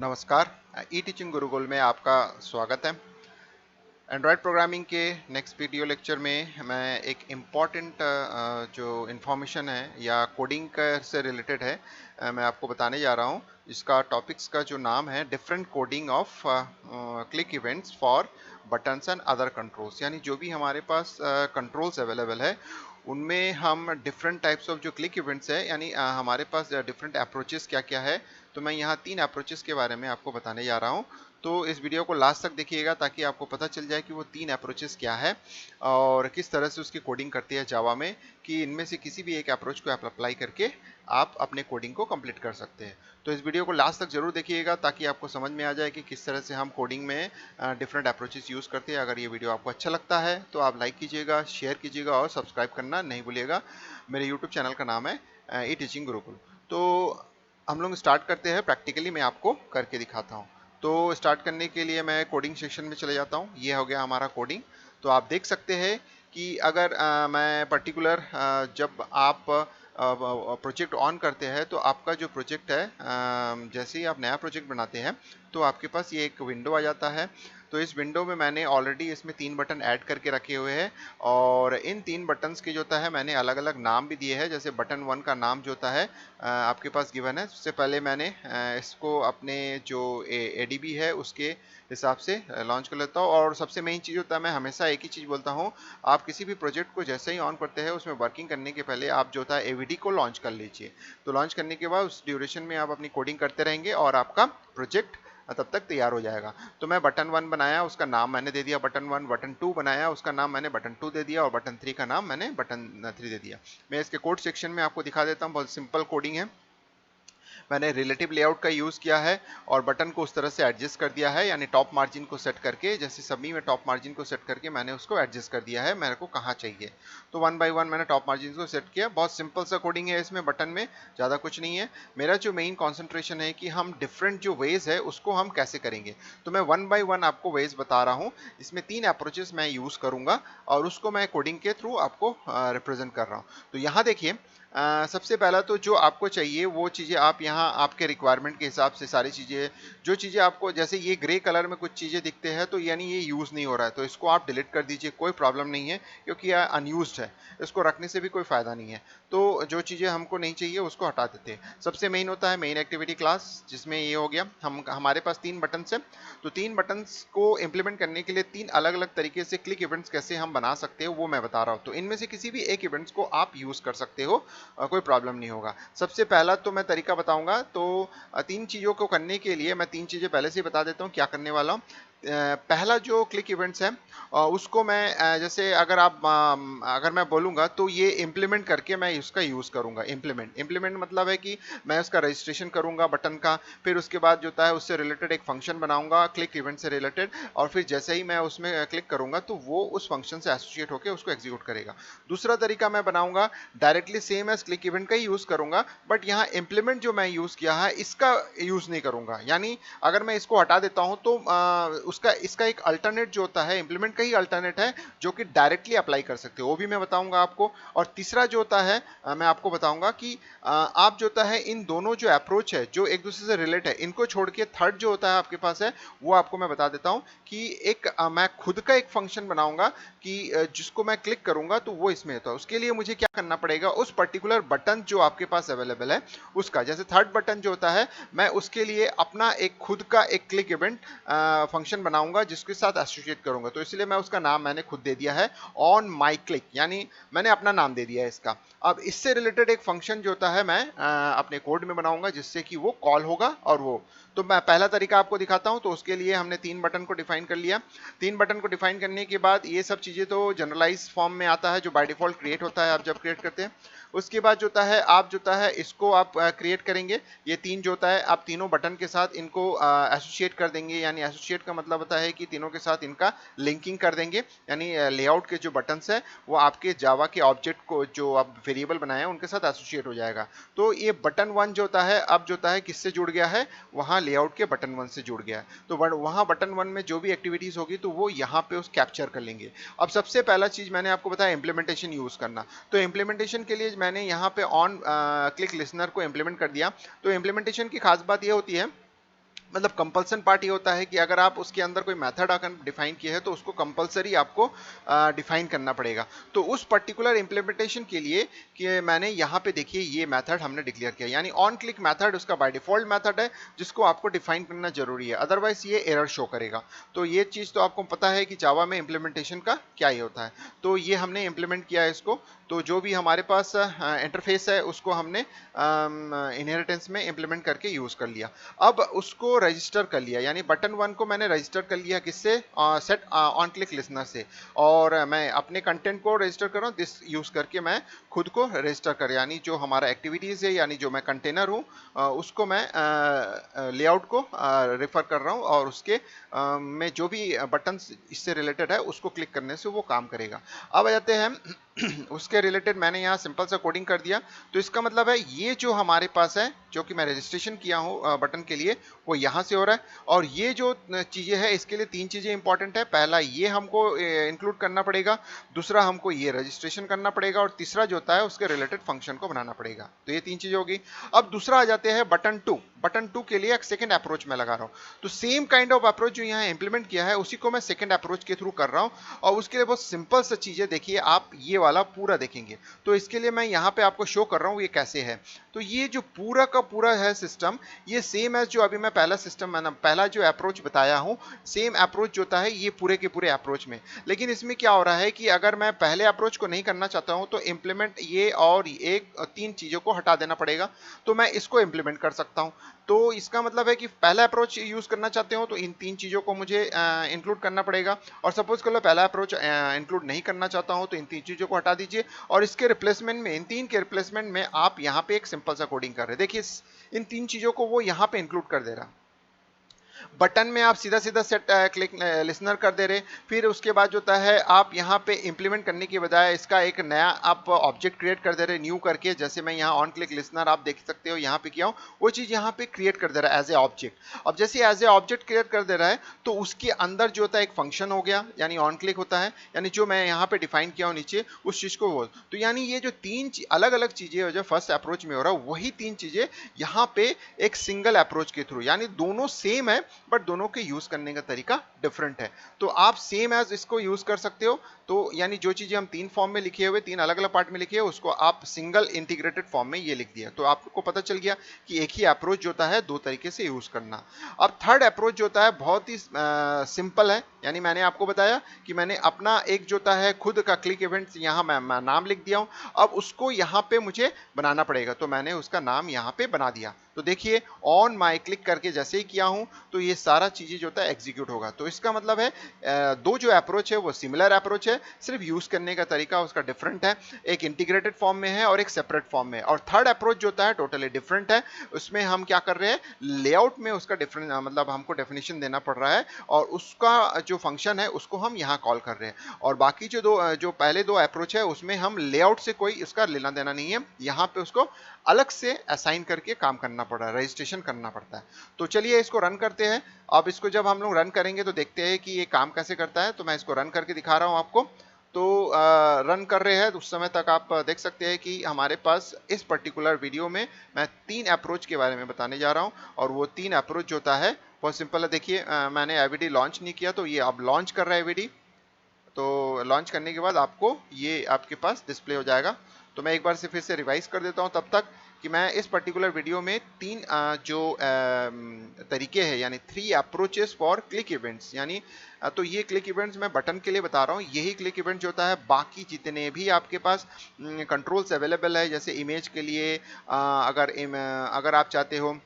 नमस्कार। ई टीचिंग गुरुकुल में आपका स्वागत है। एंड्रॉयड प्रोग्रामिंग के नेक्स्ट वीडियो लेक्चर में मैं एक इम्पॉर्टेंट जो इन्फॉर्मेशन है या कोडिंग से रिलेटेड है, मैं आपको बताने जा रहा हूँ। इसका टॉपिक्स का जो नाम है different coding of click events for buttons and other controls, यानी जो भी हमारे पास कंट्रोल्स अवेलेबल है उनमें हम डिफरेंट टाइप्स ऑफ जो क्लिक इवेंट्स है, यानी हमारे पास डिफरेंट अप्रोचेस क्या क्या है। तो मैं यहाँ 3 अप्रोचेस के बारे में आपको बताने जा रहा हूँ। तो इस वीडियो को लास्ट तक देखिएगा ताकि आपको पता चल जाए कि वो 3 अप्रोचेस क्या है और किस तरह से उसकी कोडिंग करती है जावा में, कि इनमें से किसी भी एक अप्रोच को आप अप्लाई करके आप अपने कोडिंग को कंप्लीट कर सकते हैं। तो इस वीडियो को लास्ट तक जरूर देखिएगा ताकि आपको समझ में आ जाए कि किस तरह से हम कोडिंग में डिफरेंट अप्रोचेस यूज़ करते हैं। अगर ये वीडियो आपको अच्छा लगता है तो आप लाइक कीजिएगा, शेयर कीजिएगा और सब्सक्राइब करना नहीं भूलिएगा। मेरे यूट्यूब चैनल का नाम है ई टीचिंग गुरुकुल। तो हम लोग स्टार्ट करते हैं, प्रैक्टिकली मैं आपको करके दिखाता हूँ। तो स्टार्ट करने के लिए मैं कोडिंग सेक्शन में चले जाता हूँ। ये हो गया हमारा कोडिंग। तो आप देख सकते हैं कि अगर मैं पर्टिकुलर जब आप प्रोजेक्ट ऑन करते हैं तो आपका जो प्रोजेक्ट है, जैसे ही आप नया प्रोजेक्ट बनाते हैं तो आपके पास ये एक विंडो आ जाता है। तो इस विंडो में मैंने ऑलरेडी इसमें 3 बटन ऐड करके रखे हुए हैं और इन 3 बटन्स के जो होता है मैंने अलग अलग नाम भी दिए हैं। जैसे बटन 1 का नाम जो होता है आपके पास गिवन है। उससे पहले मैंने इसको अपने जो एडीबी है उसके हिसाब से लॉन्च कर लेता हूँ। और सबसे मेन चीज़ होता है, मैं हमेशा एक ही चीज़ बोलता हूँ, आप किसी भी प्रोजेक्ट को जैसे ही ऑन करते हैं उसमें वर्किंग करने के पहले आप जो होता है एवीडी को लॉन्च कर लीजिए। तो लॉन्च करने के बाद उस ड्यूरेशन में आप अपनी कोडिंग करते रहेंगे और आपका प्रोजेक्ट तब तक तैयार हो जाएगा। तो मैं बटन 1 बनाया, उसका नाम मैंने दे दिया बटन 1। बटन 2 बनाया, उसका नाम मैंने बटन 2 दे दिया और बटन 3 का नाम मैंने बटन 3 दे दिया। मैं इसके कोड सेक्शन में आपको दिखा देता हूँ। बहुत सिंपल कोडिंग है। मैंने रिलेटिव लेआउट का यूज़ किया है और बटन को उस तरह से एडजस्ट कर दिया है, यानी टॉप मार्जिन को सेट करके, जैसे सभी में टॉप मार्जिन को सेट करके मैंने उसको एडजस्ट कर दिया है मेरे को कहाँ चाहिए। तो वन बाय वन मैंने टॉप मार्जिन को सेट किया। बहुत सिंपल सा कोडिंग है इसमें, बटन में ज़्यादा कुछ नहीं है। मेरा जो मेन कॉन्सेंट्रेशन है कि हम डिफरेंट जो वेज है उसको हम कैसे करेंगे। तो मैं वन बाय वन आपको वेज बता रहा हूँ। इसमें 3 अप्रोचेस मैं यूज़ करूँगा और उसको मैं कोडिंग के थ्रू आपको रिप्रेजेंट कर रहा हूँ। तो यहाँ देखिए, सबसे पहला तो जो आपको चाहिए वो चीज़ें आप यहाँ आपके रिक्वायरमेंट के हिसाब से सारी चीज़ें, जो चीज़ें आपको, जैसे ये ग्रे कलर में कुछ चीज़ें दिखते हैं तो यानी ये यूज़ नहीं हो रहा है, तो इसको आप डिलीट कर दीजिए, कोई प्रॉब्लम नहीं है क्योंकि यह अनयूज्ड है। इसको रखने से भी कोई फ़ायदा नहीं है। तो जो चीज़ें हमको नहीं चाहिए उसको हटा देते हैं। सबसे मेन होता है मेन एक्टिविटी क्लास, जिसमें ये हो गया। हमारे पास 3 बटन्स हैं। तो 3 बटन्स को इम्प्लीमेंट करने के लिए 3 अलग अलग तरीके से क्लिक इवेंट्स कैसे हम बना सकते हो वो मैं बता रहा हूँ। तो इनमें से किसी भी एक इवेंट्स को आप यूज़ कर सकते हो, कोई प्रॉब्लम नहीं होगा। सबसे पहला तो मैं तरीका बताऊंगा। तो 3 चीज़ों को करने के लिए मैं 3 चीज़ें पहले से ही बता देता हूँ क्या करने वाला हूँ। पहला जो क्लिक इवेंट्स है उसको मैं जैसे अगर मैं बोलूँगा तो ये इम्प्लीमेंट करके मैं इसका यूज़ करूँगा। इम्प्लीमेंट मतलब है कि मैं उसका रजिस्ट्रेशन करूँगा बटन का, फिर उसके बाद जो होता है उससे रिलेटेड एक फंक्शन बनाऊँगा क्लिक इवेंट से रिलेटेड, और फिर जैसे ही मैं उसमें क्लिक करूँगा तो वो उस फंक्शन से एसोसिएट होकर उसको एग्जीक्यूट करेगा। दूसरा तरीका मैं बनाऊँगा directly same as click event का ही यूज़ करूँगा, बट यहाँ इम्प्लीमेंट जो मैं यूज़ किया है इसका यूज़ नहीं करूँगा। यानी अगर मैं इसको हटा देता हूँ तो उसका इसका एक अल्टरनेट जो होता है, इम्प्लीमेंट का ही अल्टरनेट है जो कि डायरेक्टली अप्लाई कर सकते हो, वो भी मैं बताऊंगा आपको। और तीसरा जो होता है मैं आपको बताऊंगा कि आप जो होता है इन दोनों जो अप्रोच है जो एक दूसरे से रिलेट है, इनको छोड़ के थर्ड जो होता है आपके पास है वो आपको मैं बता देता हूँ कि एक मैं खुद का एक फंक्शन बनाऊंगा कि जिसको मैं क्लिक करूंगा तो वो इसमें होता है। उसके लिए मुझे क्या करना पड़ेगा, उस पर्टिकुलर बटन जो आपके पास अवेलेबल है उसका, जैसे थर्ड बटन जो होता है मैं उसके लिए अपना एक खुद का एक क्लिक इवेंट फंक्शन बनाऊंगा जिसके साथ एसोसिएट करूंगा। तो इसलिए मैं उसका नाम मैंने खुद दे दिया है ऑन माई क्लिक, यानी मैंने अपना नाम दे दिया है इसका। अब इससे रिलेटेड एक फंक्शन जो होता है मैं अपने कोड में बनाऊंगा जिससे कि वो कॉल होगा और वो। तो मैं पहला तरीका आपको दिखाता हूं। तो उसके लिए हमने 3 बटन को डिफाइन कर लिया। 3 बटन को डिफाइन करने के बाद ये सब चीजें तो जनरलाइज फॉर्म में आता है जो बाय डिफॉल्ट क्रिएट होता है आप जब क्रिएट करते हैं। उसके बाद जो होता है आप जो होता है इसको आप क्रिएट करेंगे। ये 3 जो होता है आप तीनों बटन के साथ इनको एसोसिएट कर देंगे, यानी एसोसिएट का मतलब होता है कि तीनों के साथ इनका लिंकिंग कर देंगे, यानी लेआउट के जो बटन्स है वो आपके जावा के ऑब्जेक्ट को जो आप वेरिएबल बनाए हैं उनके साथ एसोसिएट हो जाएगा। तो ये बटन 1 जो होता है अब जो होता है किससे जुड़ गया है, वहां लेआउट के बटन 1 से जुड़ गया है। तो वहां बटन 1 में जो भी एक्टिविटीज होगी तो वो यहाँ पे उस कैप्चर कर लेंगे। अब सबसे पहला चीज मैंने आपको बताया इंप्लीमेंटेशन यूज करना। तो इंप्लीमेंटेशन के लिए मैंने यहाँ पे ऑन क्लिक लिसनर को इंप्लीमेंट कर दिया। तो इंप्लीमेंटेशन की खास बात यह होती है मतलब कंपल्सन पार्ट ये होता है कि अगर आप उसके अंदर कोई मेथड अगर डिफाइन किए हैं तो उसको कंपलसरी आपको डिफाइन करना पड़ेगा। तो उस पर्टिकुलर इंप्लीमेंटेशन के लिए कि मैंने यहाँ पे देखिए ये मेथड हमने डिक्लेयर किया, यानी ऑन क्लिक मेथड उसका बाय डिफॉल्ट मेथड है जिसको आपको डिफाइन करना जरूरी है, अदरवाइज ये एरर शो करेगा। तो ये चीज़ तो आपको पता है कि जावा में इंप्लीमेंटेशन का क्या ही होता है। तो ये हमने इंप्लीमेंट किया है इसको। तो जो भी हमारे पास इंटरफेस है उसको हमने इनहेरिटेंस में इंप्लीमेंट करके यूज़ कर लिया। अब उसको रजिस्टर कर लिया, यानी बटन 1 को मैंने रजिस्टर कर लिया किससे, सेट ऑन क्लिक लिसनर से। और मैं अपने कंटेंट को रजिस्टर कर रहा हूँ, दिस यूज़ करके मैं खुद को रजिस्टर कर, यानी जो हमारा एक्टिविटीज़ है, यानी जो मैं कंटेनर हूँ उसको मैं लेआउट को रेफर कर रहा हूँ, और उसके में जो भी बटन इससे रिलेटेड है उसको क्लिक करने से वो काम करेगा। अब आ जाते हैं उसके रिलेटेड मैंने यहाँ सिंपल सा कोडिंग कर दिया। तो इसका मतलब है ये जो हमारे पास है, जो कि मैं रजिस्ट्रेशन किया हूँ बटन के लिए, वो यहाँ से हो रहा है। और ये जो चीज़ें हैं इसके लिए 3 चीज़ें इंपॉर्टेंट है। पहला ये हमको इंक्लूड करना पड़ेगा, दूसरा हमको ये रजिस्ट्रेशन करना पड़ेगा, और तीसरा जो होता है उसके रिलेटेड फंक्शन को बनाना पड़ेगा। तो ये 3 चीज़ें होगी। अब दूसरा आ जाते हैं बटन 2। बटन 2 के लिए एक सेकेंड अप्रोच मैं लगा रहा हूँ। तो सेम काइंड ऑफ अप्रोच जो यहाँ इंप्लीमेंट किया है उसी को मैं सेकेंड अप्रोच के थ्रू कर रहा हूँ। और उसके लिए बहुत सिंपल सा चीज़ें देखिए, आप ये वाला पूरा देखेंगे तो इसके लिए मैं यहाँ पे आपको शो कर रहा हूँ ये कैसे है। तो ये जो पूरा का पूरा है सिस्टम, ये सेम है जो अभी मैं पहला सिस्टम मैंने पहला जो अप्रोच बताया हूँ, सेम अप्रोच जो होता है ये पूरे के पूरे अप्रोच में। लेकिन इसमें क्या हो रहा है कि अगर मैं पहले अप्रोच को नहीं करना चाहता हूँ तो इंप्लीमेंट ये और एक 3 चीज़ों को हटा देना पड़ेगा, तो मैं इसको इंप्लीमेंट कर सकता हूँ। तो इसका मतलब है कि पहला अप्रोच यूज़ करना चाहते हो तो इन 3 चीज़ों को मुझे इंक्लूड करना पड़ेगा। और सपोज कर लो पहला अप्रोच इंक्लूड नहीं करना चाहता हूँ तो इन 3 चीज़ों को हटा दीजिए, और इसके रिप्लेसमेंट में, इन 3 के रिप्लेसमेंट में आप यहाँ पे एक सिंपल सा कोडिंग कर रहे हैं। देखिए इन 3 चीज़ों को वो यहाँ पे इंक्लूड कर दे रहा। बटन में आप सीधा सीधा सेट क्लिक लिसनर कर दे रहे। फिर उसके बाद जो होता है आप यहाँ पे इंप्लीमेंट करने की बजाय इसका एक नया आप ऑब्जेक्ट क्रिएट कर दे रहे न्यू करके, जैसे मैं यहाँ ऑन क्लिक लिसनर आप देख सकते हो यहाँ पे किया हूँ, वो चीज़ यहाँ पे क्रिएट कर दे रहा है एज ए ऑब्जेक्ट। अब जैसे एज ए ऑब्जेक्ट क्रिएट कर दे रहा है तो उसके अंदर जो होता है एक फंक्शन हो गया, यानी ऑन क्लिक होता है, यानी जो मैं यहाँ पे डिफाइन किया हूँ नीचे उस चीज़ को बोल। तो यानी ये जो 3 अलग अलग चीज़ें जो फर्स्ट अप्रोच में हो रहा है वही 3 चीज़ें यहाँ पे एक सिंगल अप्रोच के थ्रू, यानी दोनों सेम है बट दोनों के यूज करने का तरीका डिफरेंट है। तो आप सेम एज इसको यूज कर सकते हो। तो यानी जो चीजें हम 3 फॉर्म में लिखे हुए, 3 अलग अलग पार्ट में लिखे हुए, उसको आप सिंगल इंटीग्रेटेड फॉर्म में ये लिख दिया। तो आपको पता चल गया कि एक ही अप्रोच जो होता है 2 तरीके से यूज करना। अब थर्ड अप्रोच जो होता है बहुत ही सिंपल है, यानी मैंने आपको बताया कि मैंने अपना एक जो होता है खुद का क्लिक इवेंट्स यहाँ मैं नाम लिख दिया हूँ। अब उसको यहाँ पे मुझे बनाना पड़ेगा, तो मैंने उसका नाम यहाँ पे बना दिया। तो देखिए ऑन माई क्लिक करके जैसे ही किया हूं तो ये सारा चीजें जो होता है एग्जीक्यूट होगा। तो इसका मतलब है दो जो अप्रोच है वो सिमिलर अप्रोच है, सिर्फ यूज करने का तरीका उसका डिफरेंट है। एक इंटीग्रेटेड फॉर्म में है और एक सेपरेट फॉर्म में है। और थर्ड अप्रोच जो होता है टोटली डिफरेंट है, उसमें हम क्या कर रहे हैं, लेआउट में उसका डिफरेंट मतलब हमको डेफिनेशन देना पड़ रहा है और उसका जो फंक्शन है उसको हम यहाँ कॉल कर रहे हैं। और बाकी जो पहले दो अप्रोच है उसमें हम लेआउट से कोई इसका लेना देना नहीं है, यहाँ पे उसको अलग से असाइन करके काम करना पड़ रहा है, रजिस्ट्रेशन करना पड़ता है। तो चलिए इसको रन करते हैं। अब इसको जब हम लोग रन करेंगे तो देखते हैं कि ये काम कैसे करता है। तो मैं इसको रन करके दिखा रहा हूँ आपको। तो रन कर रहे हैं तो उस समय तक आप देख सकते हैं कि हमारे पास इस पर्टिकुलर वीडियो में मैं 3 अप्रोच के बारे में बताने जा रहा हूँ। और वो 3 अप्रोच जो होता है बहुत सिंपल है। देखिए मैंने एवीडी लॉन्च नहीं किया तो ये अब लॉन्च कर रहा है एवीडी। तो लॉन्च करने के बाद आपको ये आपके पास डिस्प्ले हो जाएगा। तो मैं एक बार से फिर से रिवाइज कर देता हूँ तब तक कि मैं इस पर्टिकुलर वीडियो में 3 जो तरीके हैं, यानी 3 अप्रोचेस फॉर क्लिक इवेंट्स, यानी तो ये क्लिक इवेंट्स मैं बटन के लिए बता रहा हूँ। यही क्लिक इवेंट जो होता है बाकी जितने भी आपके पास कंट्रोल्स अवेलेबल है, जैसे इमेज के लिए अगर आप चाहते हो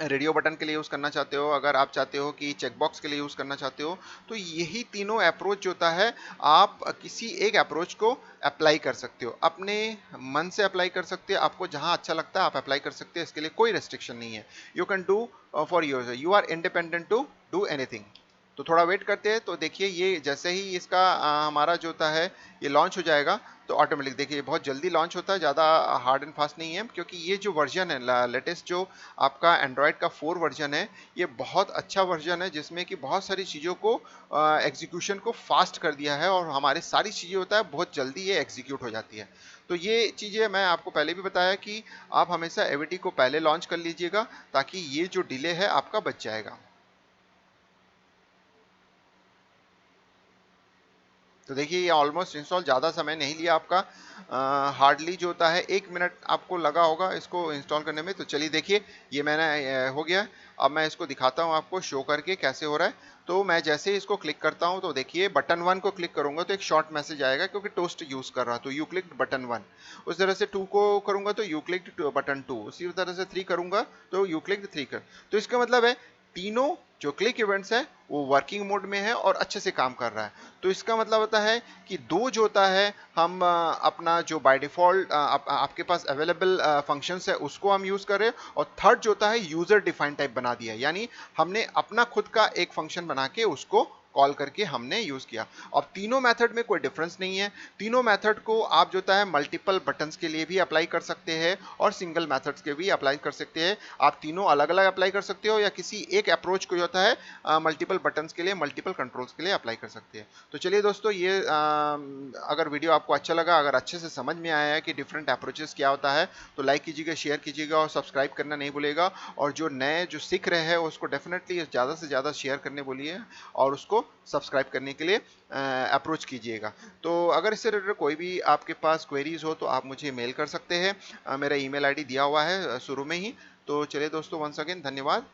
रेडियो बटन के लिए यूज़ करना चाहते हो, अगर आप चाहते हो कि चेकबॉक्स के लिए यूज़ करना चाहते हो, तो यही तीनों अप्रोच जो होता है आप किसी एक अप्रोच को अप्लाई कर सकते हो, अपने मन से अप्लाई कर सकते हो, आपको जहां अच्छा लगता है आप अप्लाई कर सकते हो। इसके लिए कोई रेस्ट्रिक्शन नहीं है। You can do for your, you are independent to do anything. तो थोड़ा वेट करते हैं। तो देखिए ये जैसे ही इसका हमारा जो होता है ये लॉन्च हो जाएगा तो ऑटोमेटिक देखिए बहुत जल्दी लॉन्च होता है, ज़्यादा हार्ड एंड फास्ट नहीं है, क्योंकि ये जो वर्जन है लेटेस्ट जो आपका एंड्रॉयड का 4 वर्जन है, ये बहुत अच्छा वर्जन है जिसमें कि बहुत सारी चीज़ों को एग्जीक्यूशन को फास्ट कर दिया है और हमारी सारी चीज़ें होता है बहुत जल्दी ये एग्जीक्यूट हो जाती है। तो ये चीज़ें मैं आपको पहले भी बताया कि आप हमेशा एवीटी को पहले लॉन्च कर लीजिएगा ताकि ये जो डिले है आपका बच जाएगा। तो देखिए ये ऑलमोस्ट इंस्टॉल ज़्यादा समय नहीं लिया आपका, हार्डली जो होता है 1 मिनट आपको लगा होगा इसको इंस्टॉल करने में। तो चलिए देखिए ये मैंने हो गया। अब मैं इसको दिखाता हूँ आपको शो करके कैसे हो रहा है। तो मैं जैसे ही इसको क्लिक करता हूँ तो देखिए बटन 1 को क्लिक करूंगा तो एक शॉर्ट मैसेज आएगा, क्योंकि टोस्ट यूज़ कर रहा तो यू क्लिक बटन 1। उस तरह से 2 को करूंगा तो यू क्लिक बटन 2। उसी तरह से 3 करूंगा तो यू क्लिक 3 कर। तो इसका मतलब है तीनों जो क्लिक इवेंट्स है वो वर्किंग मोड में है और अच्छे से काम कर रहा है। तो इसका मतलब होता है कि दो जो होता है हम अपना जो बाय डिफॉल्ट आपके पास अवेलेबल फंक्शंस है उसको हम यूज करें, और थर्ड जो होता है यूजर डिफाइंड टाइप बना दिया है, यानी हमने अपना खुद का एक फंक्शन बना के उसको कॉल करके हमने यूज किया। अब तीनों मेथड में कोई डिफरेंस नहीं है, तीनों मेथड को आप जो होता है मल्टीपल बटन्स के लिए भी अप्लाई कर सकते हैं और सिंगल मेथड्स के भी अप्लाई कर सकते हैं। आप तीनों अलग अलग अप्लाई कर सकते हो या किसी एक अप्रोच को जो होता है मल्टीपल बटन्स के लिए मल्टीपल कंट्रोल्स के लिए अप्लाई कर सकते हैं। तो चलिए दोस्तों ये अगर वीडियो आपको अच्छा लगा, अगर अच्छे से समझ में आया है कि डिफरेंट अप्रोचेस क्या होता है, तो लाइक कीजिएगा, शेयर कीजिएगा और सब्सक्राइब करना नहीं भूलिएगा। और जो नए जो सीख रहे हैं उसको डेफिनेटली ज़्यादा से ज़्यादा शेयर करने बोलिए और उसको सब्सक्राइब करने के लिए अप्रोच कीजिएगा। तो अगर इससे रिलेटेड कोई भी आपके पास क्वेरीज हो तो आप मुझे मेल कर सकते हैं। मेरा ईमेल आईडी दिया हुआ है शुरू में ही। तो चलिए दोस्तों वंस अगेन धन्यवाद।